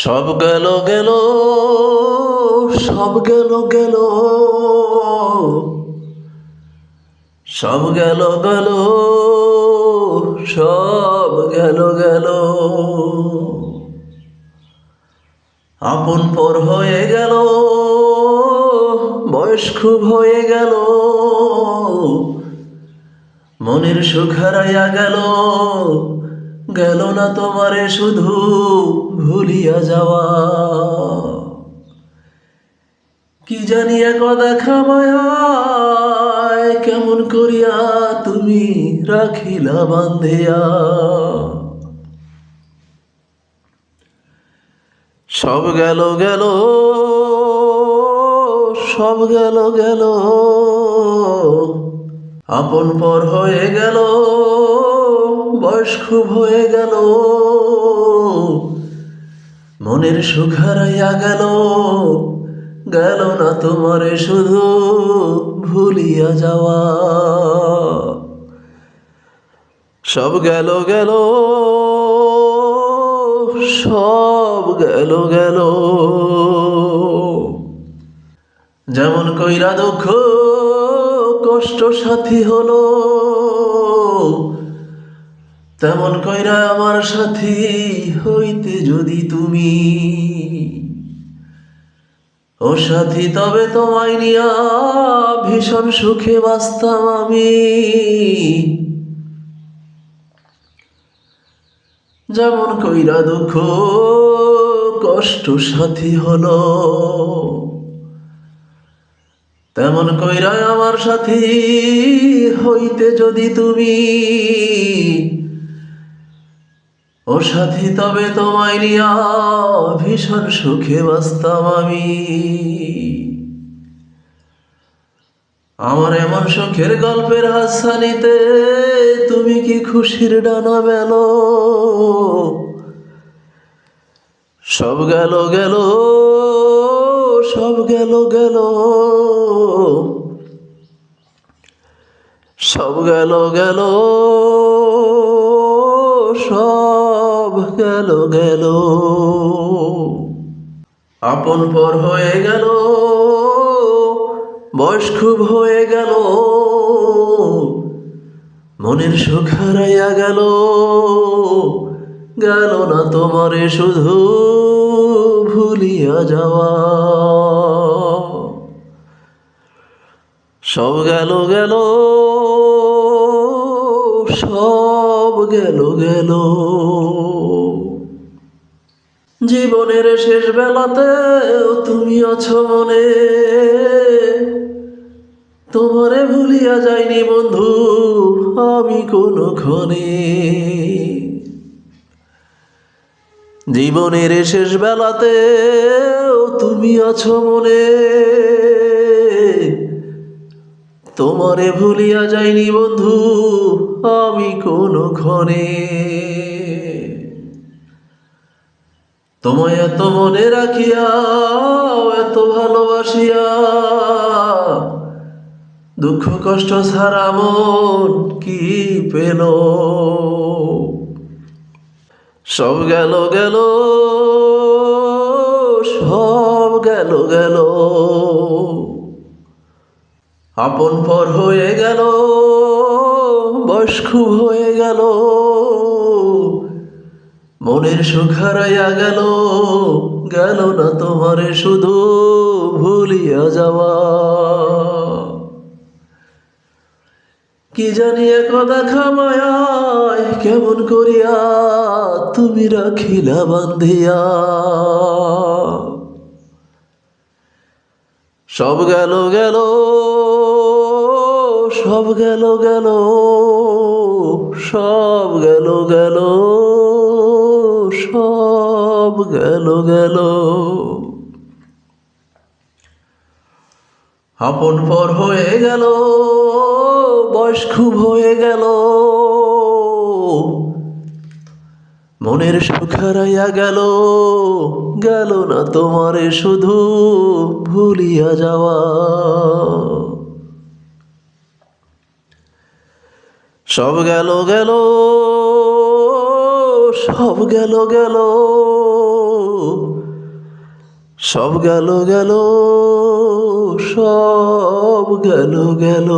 সব গেল গেল, সব গেল গেল, সব গেল গেল, সব গেল গেল। আপন পর হয়ে গেল, বয়স খুব হয়ে গেল, মনের সুখ হারাইয়া গেল, গেল না তোমারে শুধু ভুলিয়া যাওয়া। কি জানি এক দেখা মায়ায় কেমন করিয়া তুমি রাখিলা বান্ধিয়া। সব গেল গেল, সব গেল গেল, আপন পর হয়ে গেল, বয়স খুব হয়ে গেল, মনের সুখ হারাইয়া গেল, গেল না তোমারে শুধু ভুলিয়া যাওয়া। সব গেল গেল, সব গেল গেল। যেমন কইরা দুঃখ কষ্ট সাথী হলো, তেমন কইরা আমার সাথী হইতে যদি তুমি। ও সাথী তবে তোমায় নিয়া ভীষণ সুখে বাঁচতাম আমি। যেমন কইরা দুঃখ কষ্ট সাথী হলো, তেমন কইরা আমার সাথী হইতে যদি তুমি। ও সাথী তবে তোমায় নিয়া ভীষণ সুখে বাঁচতাম আমি। আমার এমন সুখের গল্পের হাসানিতে তুমি কি খুশির ডানা মেলো। সব গেল গেল, সব গেল গেল, সব গেল গেল, সব গেল গেল। আপন পর হয়ে গেল, বয়স খুব হয়ে গেল, মনের সুখ হারাইয়া গেল, গেল না তোমারে শুধু ভুলিয়া যাওয়া। সব গেল গেল, সব গেল গেল। জীবনের শেষ বেলাতেও তুমি আছো মনে, তোমারে ভুলিয়া যাইনি বন্ধু আমি কোনক্ষণে। জীবনের শেষ বেলাতেও তুমি আছো মনে, তোমারে ভুলিয়া যাইনি বন্ধু আমি কোনক্ষণে। তোমায় এত মনে রাখিয়া, এত ভালোবাসিয়া, দুঃখ কষ্ট ছাড়া মন কি পেল। সব গেল গেল, সব গেল গেল। আপন পর হয়ে গেল, বয়স খুব হয়ে গেল, মনের সুখ হারাইয়া গেল, গেল না তোমারে শুধু ভুলিয়া যাওয়া। কি জানি এক দেখা মায়ায় কেমন করিয়া তুমি রাখিলা বান্ধিয়া। সব গেল গেল, সব গেল গেল, সব গেল গেল, সব গেল গেল। আপন পর হয়ে গেল, বয়স খুব হয়ে গেল, মনের সুখ হারাইয়া গেল, গেল না তোমারে শুধু ভুলিয়া যাওয়া। সব গেল গেল, সব গেল গেল, সব গেল গেল, সব গেল গেল।